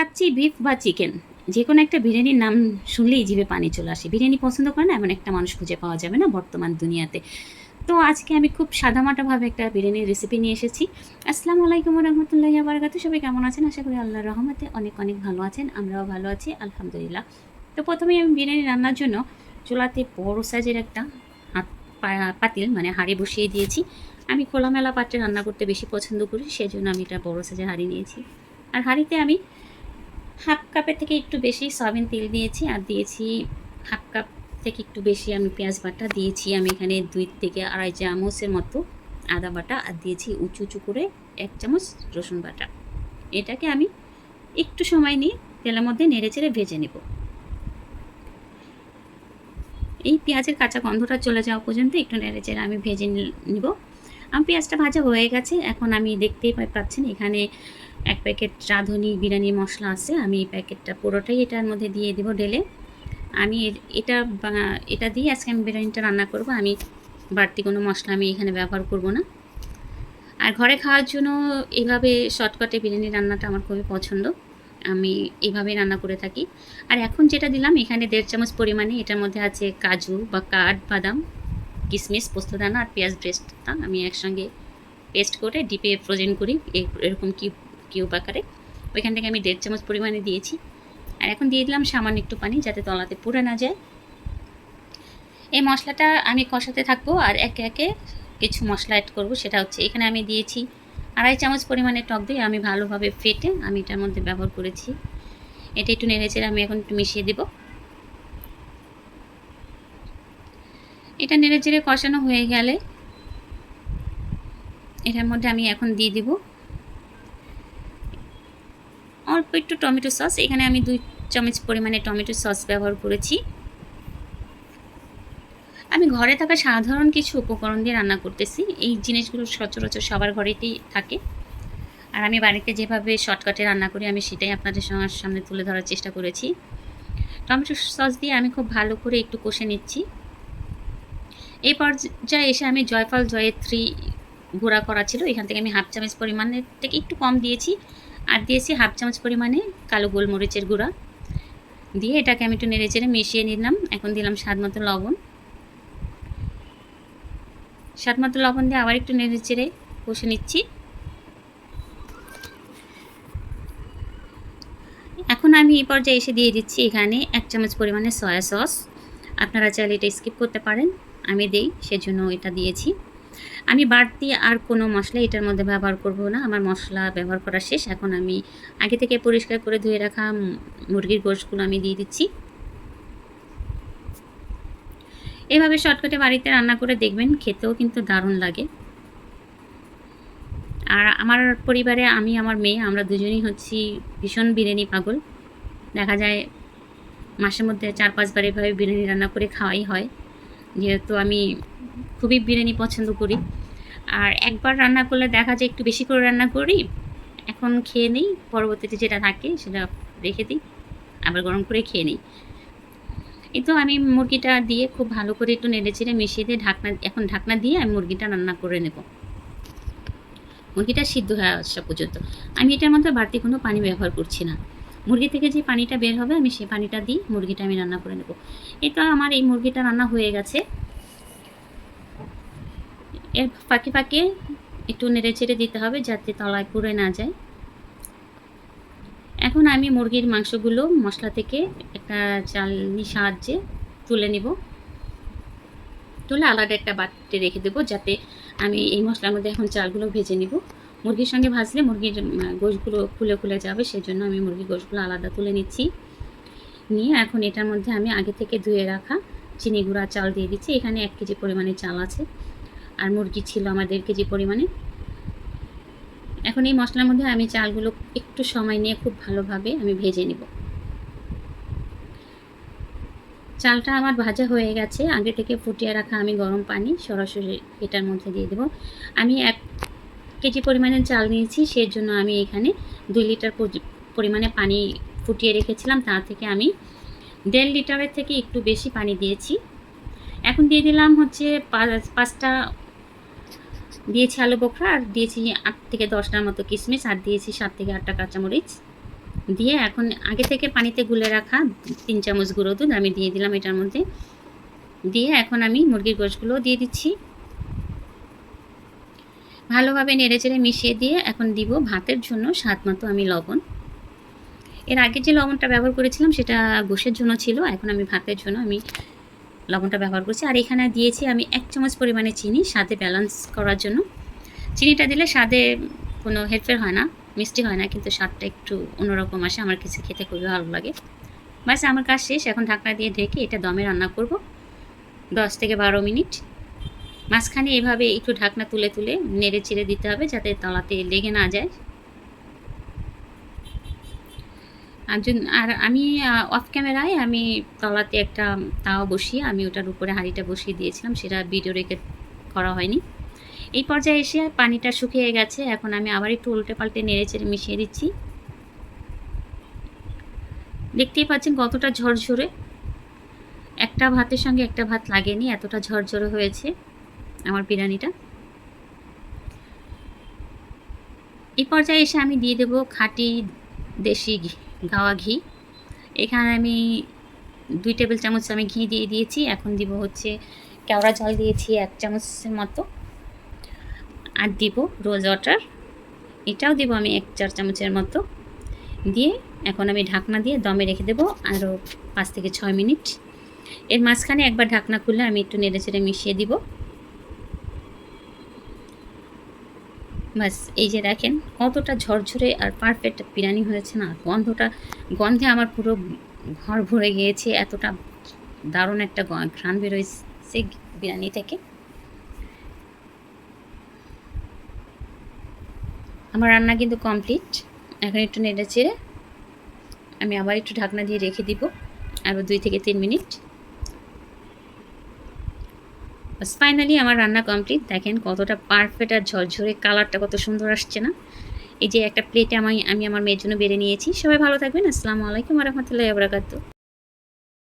Kacchi beef বা chicken যে কোনো একটা বিরিয়ানির নাম শুনলেই জিভে পানি চলে আসে। বিরিয়ানি পছন্দ করে না এমন একটা মানুষ খুঁজে পাওয়া যাবে না বর্তমান দুনিয়াতে। তো আজকে আমি খুব সাদামাটাভাবে একটা বিরিয়ানির রেসিপি নিয়ে এসেছি। আসসালামু আলাইকুম রহমতুল্লাহি ওয়া বারাকাতুহু। সবাই কেমন আছেন? আশা করি আল্লাহর রহমতে অনেক অনেক ভালো আছেন। আমরাও ভালো আছি আলহামদুলিল্লাহ। তো প্রথমেই আমি বিরিয়ানি রান্নার জন্য চুলাতে বড় সাইজের একটা হাত পাতিল মানে হাঁড়ি বসিয়ে দিয়েছি। আমি খোলামেলা পাত্রে রান্না করতে বেশি পছন্দ করি, সেজন্য আমি এটা বড় সাইজের হাঁড়ি নিয়েছি। আর হাঁড়িতে আমি হাফ কাপের থেকে একটু বেশি সয়াবিন তেল দিয়েছি, আর দিয়েছি হাফ কাপ থেকে একটু বেশি আমি পেঁয়াজ বাটা দিয়েছি। আমি এখানে 2 থেকে আড়াই চামচের মতো আদা বাটা, আর দিয়েছি উঁচু উঁচু করে 1 চামচ রসুন বাটা। এটাকে আমি একটু সময় নিয়ে তেলের মধ্যে নেড়েচেড়ে ভেজে নেব। এই পেঁয়াজের কাঁচা গন্ধটা চলে যাওয়া পর্যন্ত একটু নেড়েচেড়ে আমি ভেজে নিব। আমার পেঁয়াজটা ভাজা হয়ে গেছে। এখন আমি দেখতেই পাচ্ছেন এখানে 1 প্যাকেট রাঁধুনি বিরিয়ানি মশলা আছে। আমি এই প্যাকেটটা পুরোটাই এটার মধ্যে দিয়ে দেব ঢেলে। আমি এটা দিয়ে আজকে আমি বিরিয়ানিটা রান্না করব। আমি বাড়তি কোনো মশলা আমি এখানে ব্যবহার করব না। আর ঘরে খাওয়ার জন্য এইভাবে শর্টকাটে বিরিয়ানি রান্নাটা আমার খুবই পছন্দ। আমি এইভাবেই রান্না করে থাকি। আর এখন যেটা দিলাম এখানে 1.5 চামচ পরিমাণে, এটার মধ্যে আছে কাজু বা কাঠবাদাম, কিশমিশ, পোস্তদানা আর পেঁয়াজ ব্রেস্টটা আমি একসঙ্গে পেস্ট করে ডিপে ফ্রোজেন করি এরকম কিউব আকারে। ওইখান থেকে আমি 1.5 চামচ পরিমাণে দিয়েছি। আর এখন দিয়ে দিলাম সামান্য একটু পানি, যাতে তলাতে পুড়ে না যায়। এই মশলাটা আমি কষাতে থাকবো আর একে একে কিছু মশলা অ্যাড করব। সেটা হচ্ছে এখানে আমি দিয়েছি 2.5 চামচ পরিমাণে টক দই। আমি ভালোভাবে ফেটে আমি এটার মধ্যে ব্যবহার করেছি। এটা একটু নেড়েচেড়ে আমি এখন একটু মিশিয়ে দেব। এটা নেড়েচেড়ে কষানো হয়ে গেলে এটার মধ্যে আমি এখন দিয়ে দেব অল্প একটু টমেটো সস। এখানে আমি 2 চামচ পরিমাণে টমেটো সস ব্যবহার করেছি। আমি ঘরে থাকা সাধারণ কিছু উপকরণ দিয়ে রান্না করতেছি। এই জিনিসগুলো সচরাচর সবার ঘরেতেই থাকে। আর আমি বাড়িতে যেভাবে শর্টকাটে রান্না করি আমি সেটাই আপনাদের সামনে তুলে ধরার চেষ্টা করেছি। টমেটো সস দিয়ে আমি খুব ভালো করে একটু কষে নিচ্ছি। এই পর্যায়ে এসে আমি জয়ফল জয়ত্রী গুঁড়া করা ছিল, এখান থেকে আমি 1/2 চামচ পরিমাণের থেকে একটু কম দিয়েছি। আর দিয়েছি 1/2 চামচ পরিমাণে কালো গোলমরিচের গুঁড়া দিয়ে এটাকে আমি একটু নেড়েচেড়ে মিশিয়ে নিলাম। এখন দিলাম স্বাদমতো লবণ। স্বাদমতো লবণ দিয়ে আবার একটু নেড়েচেড়ে কষে নিচ্ছি। এখন আমি এই পর্যায়ে এসে দিয়ে দিচ্ছি এখানে 1 চামচ পরিমাণে সয়া সস। আপনারা চাইলে এটা স্কিপ করতে পারেন, আমি দেই সেজন্য এটা দিয়েছি। আমি বাড়তি আর কোনো মশলা এটার মধ্যে ব্যবহার করব না। আমার মশলা ব্যবহার করা শেষ। এখন আমি আগে থেকে পরিষ্কার করে ধুয়ে রাখা মুরগির গোশগুলো আমি দিয়ে দিচ্ছি। এভাবে শর্টকাটে বাড়িতে রান্না করে দেখবেন, খেতেও কিন্তু দারুণ লাগে। আর আমার পরিবারে আমি, আমার মেয়ে, আমরা দুজনেই হচ্ছি ভীষণ বিরিয়ানি পাগল। দেখা যায় মাসের মধ্যে 4-5 বার এভাবে বিরিয়ানি রান্না করে খাওয়াই হয়, যেহেতু আমি খুবই বিরিয়ানি পছন্দ করি। আর একবার রান্না করলে দেখা যায় একটু বেশি করে রান্না করি, এখন খেয়ে নিই, পরবর্তীতে যেটা থাকে সেটা রেখে দিই, আবার গরম করে খেয়ে নিই। এই তো আমি মুরগিটা দিয়ে খুব ভালো করে একটু নেড়েচেড়ে মিশিয়ে দিয়ে ঢাকনা দিয়ে আমি মুরগিটা রান্না করে নেব। মুরগিটা সিদ্ধ হয়ে আসা পর্যন্ত আমি এটার মধ্যে বাড়তি কোনো পানি ব্যবহার করছি না। মুরগি থেকে যে পানিটা বের হবে আমি সেই পানিটা দিয়ে মুরগিটা আমি রান্না করে নেব। এটা আমার এই মুরগিটা রান্না হয়ে গেছে। এর ফাঁকে ফাঁকে একটু নেড়েচেড়ে দিতে হবে যাতে তলায় পুড়ে না যায়। এখন আমি মুরগির মাংসগুলো মশলা থেকে একটা চালনির সাহায্যে তুলে নেব। তুলে আলাদা একটা বাটিতে রেখে দেবো, যাতে আমি এই মশলার মধ্যে এখন চালগুলো ভেজে নিব। মুরগির সঙ্গে ভাজলে মুরগির গোশগুলো খুলে খুলে যাবে, সেজন্য আমি মুরগির গোশগুলো আলাদা তুলে নিচ্ছি। নিয়ে এখন এটার মধ্যে আমি আগে থেকে ধুয়ে রাখা চিনি গুঁড়া চাল দিয়ে দিচ্ছি। এখানে 1 কেজি পরিমাণে চাল আছে, আর মুরগি ছিল আমার 1.5 কেজি পরিমাণে। এখন এই মশলার মধ্যে আমি চালগুলো একটু সময় নিয়ে খুব ভালোভাবে আমি ভেজে নেব। চালটা আমার ভাজা হয়ে গেছে। আগে থেকে ফুটিয়ে রাখা আমি গরম পানি সরাসরি এটার মধ্যে দিয়ে দেব। আমি 1 কেজি পরিমাণে চাল নিয়েছি, সেজন্য আমি এখানে 2 লিটার পরিমাণে পানি ফুটিয়ে রেখেছিলাম। তা থেকে আমি 1.5 লিটারের থেকে একটু বেশি পানি দিয়েছি। এখন দিয়ে দিলাম হচ্ছে 5টা দিয়েছি আলু বোখরা, আর দিয়েছি 8 থেকে 10টার মতো কিশমিশ, আর দিয়েছি 7 থেকে 8টা কাঁচামরিচ। দিয়ে এখন আগে থেকে পানিতে গুলে রাখা 3 চামচ গুঁড়ো দুধ আমি দিয়ে দিলাম এটার মধ্যে। দিয়ে এখন আমি মুরগির গোশগুলো দিয়ে দিচ্ছি। ভালোভাবে নেড়েচেড়ে মিশিয়ে দিয়ে এখন দিব ভাতের জন্য স্বাদ মতো আমি লবণ। এর আগে যে লবণটা ব্যবহার করেছিলাম সেটা গোশের জন্য ছিল, এখন আমি ভাতের জন্য আমি লবণটা ব্যবহার করছি। আর এখানে দিয়েছি আমি 1 চামচ পরিমাণে চিনি, স্বাদে ব্যালেন্স করার জন্য। চিনিটা দিলে স্বাদে কোনো হেরফের হয় না, মিষ্টি হয় না, কিন্তু স্বাদটা একটু অন্যরকম আসে, আমার কাছে খেতে খুবই ভালো লাগে। বাস আমার কাজ শেষ, এখন ঢাকনা দিয়ে ঢেকে এটা দমে রান্না করব 10 থেকে 12 মিনিট। মাঝখানে এভাবে একটু ঢাকনা তুলে তুলে নেড়ে চেড়ে দিতে হবে যাতে তলাতে লেগে না যায়। আর আমি অফ ক্যামেরায় আমি তলাতে একটা তাওয়া বসিয়ে আমি ওটার উপরে হাঁড়িটা বসিয়ে দিয়েছিলাম, সেটা ভিডিও রেকর্ড করা হয়নি। এই পর্যায়ে এসে পানিটা শুকিয়ে গেছে, এখন আমি আবার একটু উল্টে পাল্টে নেড়ে চেড়ে মিশিয়ে দিচ্ছি। দেখতেই পাচ্ছেন কতটা ঝরঝরে, একটা ভাতের সঙ্গে একটা ভাত লাগেনি, এতটা ঝরঝরে হয়েছে আমার বিরিয়ানিটা। এই পর্যায়ে এসে আমি দিয়ে দেবো খাঁটি দেশি গাওয়া ঘি। এখানে আমি 2 টেবিল চামচ আমি ঘি দিয়ে দিয়েছি। এখন দিব হচ্ছে কেওড়া জল দিয়েছি 1 চামচের মতো, আর দিব রোজ ওয়াটার, এটাও দিব আমি 1-4 চামচের মতো দিয়ে এখন আমি ঢাকনা দিয়ে দমে রেখে দেবো আরও 5 থেকে 6 মিনিট। এর মাঝখানে একবার ঢাকনা খুলে আমি একটু নেড়ে চেড়ে মিশিয়ে দিব। বাস এই যে দেখেন কতটা ঝরঝরে আর পারফেক্ট বিরিয়ানি হয়েছে না, গন্ধে আমার পুরো ঘর ভরে গিয়েছে, এতটা দারুণ একটা ঘ্রাণ বেরোচ্ছে বিরিয়ানি থেকে। আমার রান্না কিন্তু কমপ্লিট, এখন একটু নেড়ে চেড়ে আমি আবার একটু ঢাকনা দিয়ে রেখে দিব আরও 2 থেকে 3 মিনিট। বাস ফাইনালি আমার রান্না কমপ্লিট। দেখেন কতটা পারফেক্ট আর ঝরঝরে, কালারটা কত সুন্দর আসছে না। এই যে একটা প্লেটে আমি আমার মেয়ের জন্য বেড়ে নিয়েছি। সবাই ভালো থাকবেন। আসসালামু আলাইকুম ওয়া রাহমাতুল্লাহি ওয়া বারাকাতুহু।